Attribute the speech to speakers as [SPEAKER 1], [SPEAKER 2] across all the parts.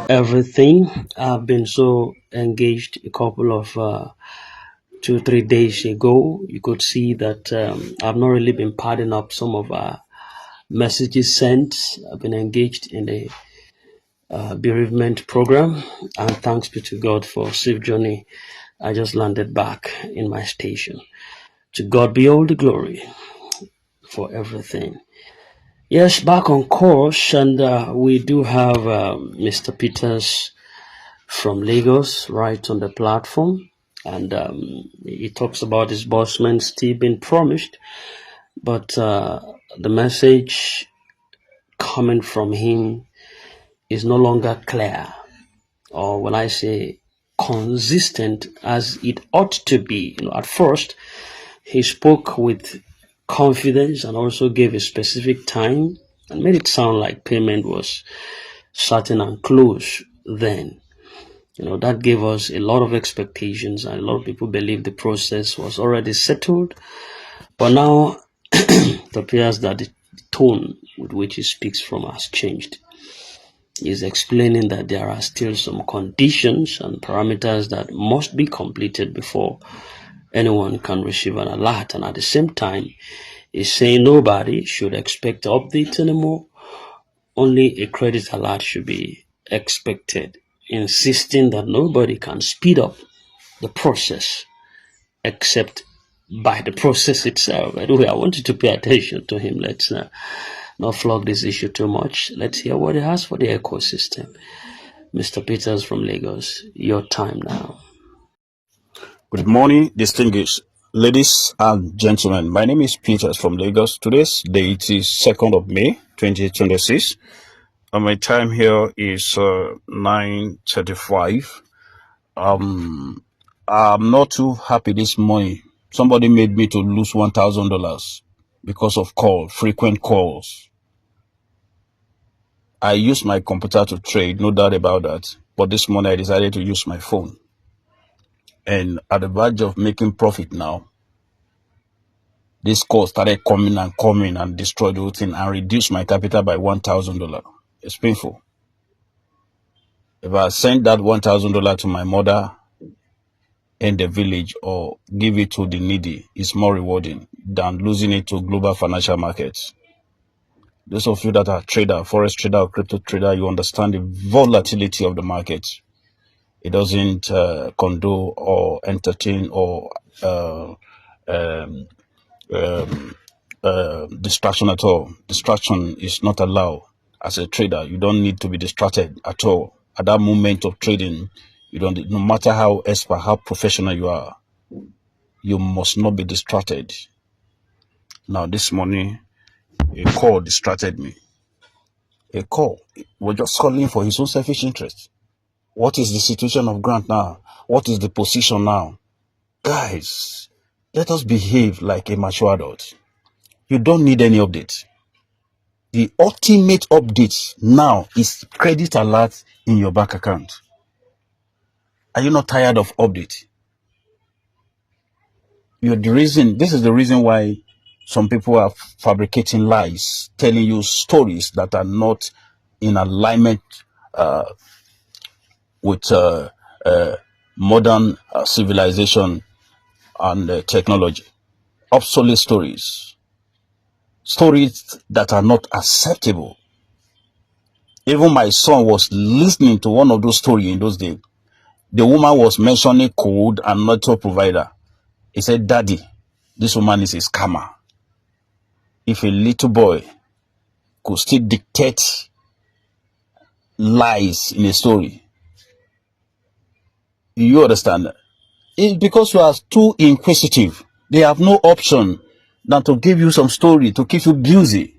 [SPEAKER 1] everything. I've been so engaged a couple of 2 3 days ago. You could see that I've not really been padding up some of our messages sent. I've been engaged in a bereavement program, and thanks be to God for safe journey. I just landed back in my station. To God be all the glory for everything. Yes, back on course, and we do have Mr. Peters from Lagos right on the platform, and he talks about disbursement still being promised, but the message coming from him is no longer clear, or when I say consistent as it ought to be. At first he spoke with confidence and also gave a specific time and made it sound like payment was certain and close then. That gave us a lot of expectations, and a lot of people believed the process was already settled. But now it appears that the tone with which he speaks from has changed. He's explaining that there are still some conditions and parameters that must be completed before anyone can receive an alert. And at the same time, he's saying nobody should expect updates anymore. Only a credit alert should be expected, insisting that nobody can speed up the process except by the process itself. Anyway, I want you to pay attention to him. Let's not flog this issue too much. Let's hear what he has for the ecosystem. Mr. Peters from Lagos, your time now.
[SPEAKER 2] Good morning, distinguished ladies and gentlemen. My name is Peters from Lagos. Today's date is 2nd of May, 2026. And my time here is 9:35. I'm not too happy this morning. Somebody made me to lose $1,000 because of frequent calls. I use my computer to trade, no doubt about that. But this morning I decided to use my phone. And at the verge of making profit now, this call started coming and destroyed the whole thing and reduced my capital by $1,000. It's painful. If I send that $1,000 to my mother in the village or give it to the needy, it's more rewarding than losing it to global financial markets. Those of you that are trader, forex trader or crypto trader, you understand the volatility of the market. It doesn't condone or entertain or distraction at all. Distraction is not allowed. As a trader, you don't need to be distracted at all. At that moment of trading, you don't. No matter how expert, how professional you are, you must not be distracted. Now, this morning, a call distracted me. A call was just calling for his own selfish interest. What is the situation of Grant now? What is the position now? Guys, let us behave like a mature adult. You don't need any update. The ultimate update now is credit alert in your bank account. Are you not tired of update? This is the reason why some people are fabricating lies, telling you stories that are not in alignment with modern civilization and technology. Obsolete stories that are not acceptable. Even my son was listening to one of those stories in those days. The woman was mentioning code and network provider. He said, "Daddy, this woman is a scammer." If a little boy could still dictate lies in a story, you understand that? It's because you are too inquisitive. They have no option than to give you some story to keep you busy.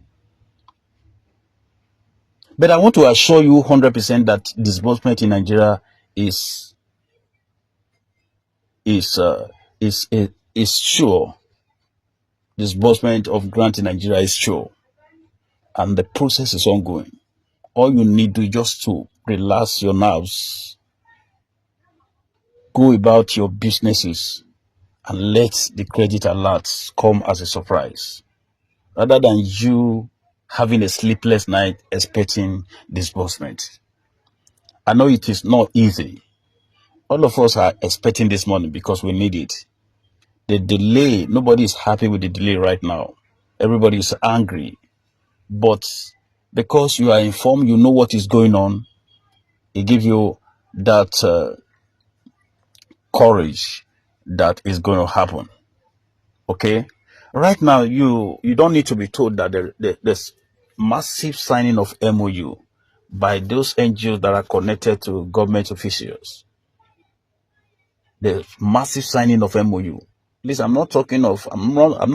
[SPEAKER 2] But I want to assure you 100% that disbursement in Nigeria is sure. Disbursement of grant in Nigeria is sure, and the process is ongoing. All you need to just to relax your nerves, go about your businesses, and let the credit alerts come as a surprise, rather than you having a sleepless night expecting disbursement. I know it is not easy. All of us are expecting this money because we need it. The delay, nobody is happy with the delay right now. Everybody is angry. But because you are informed, you know what is going on, it gives you that courage that is going to happen. Okay? Right now, you don't need to be told that there's massive signing of MOU by those NGOs that are connected to government officials. There's massive signing of MOU. Please, I'm not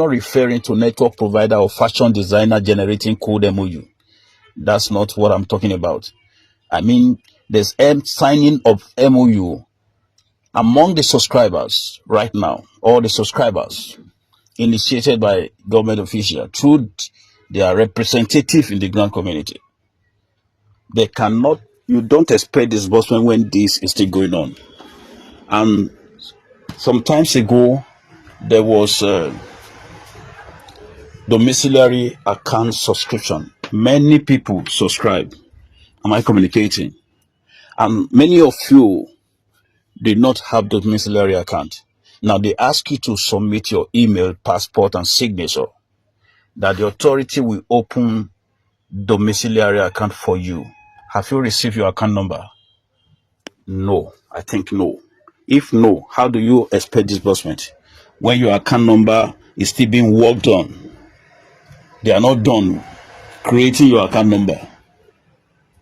[SPEAKER 2] referring to network provider or fashion designer generating code MOU. That's not what I'm talking about. I mean, there's signing of MOU among the subscribers right now, all the subscribers initiated by government officials through their representative in the grant community. They cannot, you don't expect disbursement when this is still going on. And some times ago, there was domiciliary account subscription. Many people subscribe. Am I communicating? And many of you did not have domiciliary account. Now they ask you to submit your email, passport, and signature that the authority will open domiciliary account for you. Have you received your account number? No, I think no. If no, how do you expect disbursement when your account number is still being worked on? They are not done creating your account number.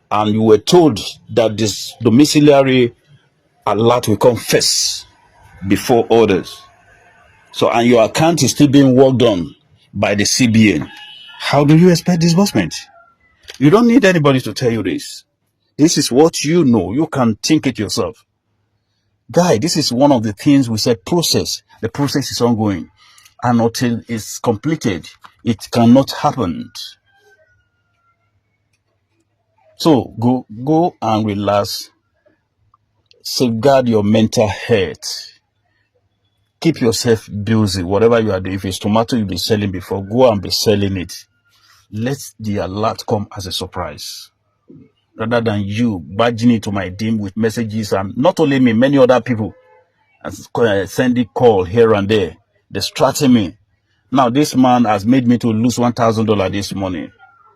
[SPEAKER 2] And you were told that this domiciliary alert will come first before others. So, and your account is still being worked on by the CBN. How do you expect disbursement? You don't need anybody to tell you this. This is what you know. You can think it yourself. Guy, this is one of the things we said process. The process is ongoing. And until it's completed, it cannot happen. So go and relax. Safeguard your mental health. Keep yourself busy. Whatever you are doing, if it's tomato you've been selling before, go and be selling it. Let the alert come as a surprise. Rather than you barging into my DM with messages, and not only me, many other people sending call here and there, distracting me. Now this man has made me to lose $1,000 this morning.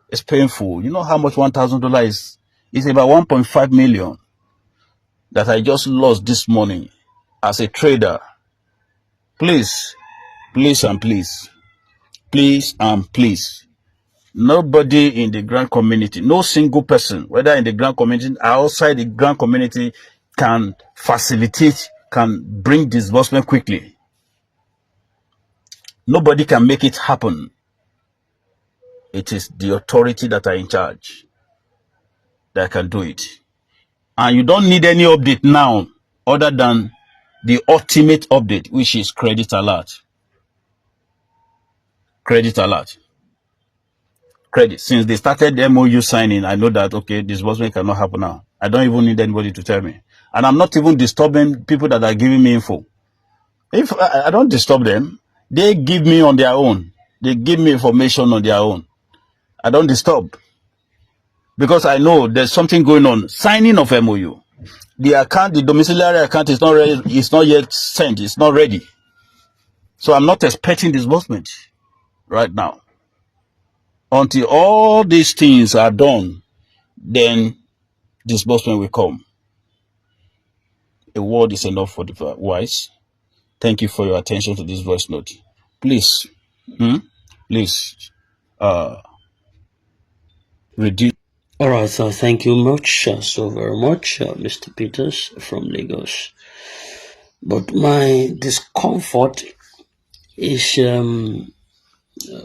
[SPEAKER 2] It's painful. You know how much $1,000 is? It's about 1.5 million that I just lost this morning as a trader. Please, please and please, please and please. Nobody in the grant community, no single person, whether in the grant community or outside the grant community, can facilitate, can bring disbursement quickly. Nobody can make it happen. It is the authority that are in charge that can do it. And you don't need any update now other than the ultimate update, which is credit alert. Credit alert. Credit. Since they started the MOU signing, I know that, okay, disbursement cannot happen now. I don't even need anybody to tell me. And I'm not even disturbing people that are giving me info. If I don't disturb them, they give me on their own. They give me information on their own. I don't disturb. Because I know there's something going on. Signing of MOU. The account, the domiciliary account is not ready, it's not yet sent, it's not ready. So I'm not expecting disbursement right now. Until all these things are done, then disbursement will come. A word is enough for the wise. Thank you for your attention to this voice note. Please, please, reduce.
[SPEAKER 1] All right, so thank you much, so very much, Mr. Peters from Lagos. But my discomfort is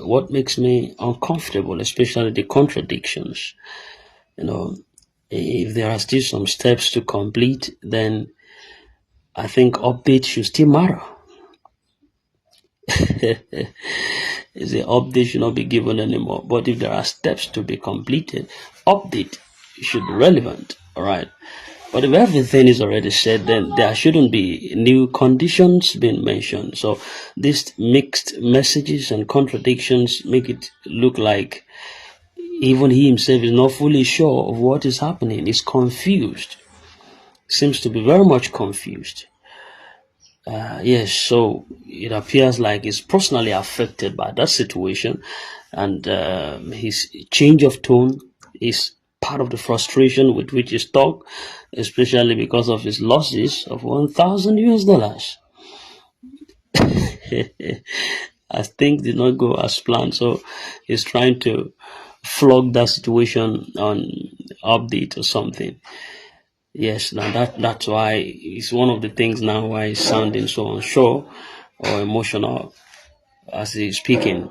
[SPEAKER 1] what makes me uncomfortable, especially the contradictions. You know, if there are still some steps to complete, then I think update should still matter. The update should not be given anymore. But if there are steps to be completed, update should be relevant. All right. But if everything is already said, then there shouldn't be new conditions being mentioned. So these mixed messages and contradictions make it look like even he himself is not fully sure of what is happening. He's confused. seems to be very much confused. Yes, so it appears like he's personally affected by that situation, and his change of tone is part of the frustration with which he's talked, especially because of his losses of 1,000 US dollars. As things did not go as planned, so he's trying to flog that situation on update or something. Yes, now that's why it's one of the things now why he's sounding so unsure or emotional as he's speaking.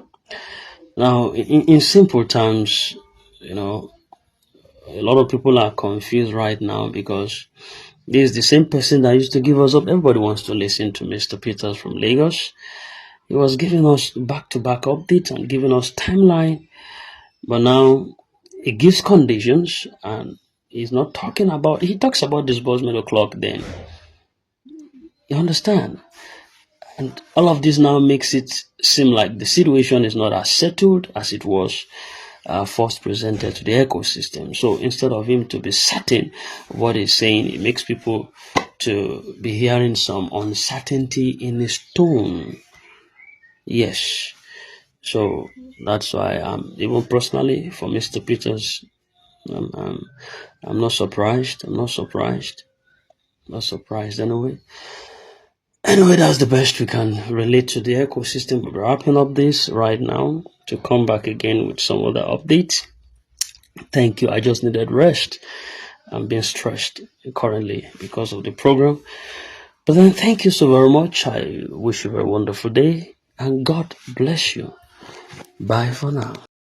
[SPEAKER 1] Now, in simple terms, you know, a lot of people are confused right now because this is the same person that used to give us up. Everybody wants to listen to Mr. Peters from Lagos. He was giving us back-to-back updates and giving us timeline, but now he gives conditions and he's not talking about. He talks about disbursement o'clock. Then you understand. And all of this now makes it seem like the situation is not as settled as it was first presented to the ecosystem. So instead of him to be certain what he's saying, it makes people to be hearing some uncertainty in his tone. Yes. So that's why even personally for Mr. Peters, I'm, I'm, I'm not surprised. I'm not surprised. Not surprised anyway. Anyway, that's the best we can relate to the ecosystem. We're wrapping up this right now to come back again with some other updates. Thank you. I just needed rest. I'm being stressed currently because of the program. But then thank you so very much. I wish you a wonderful day and God bless you. Bye for now.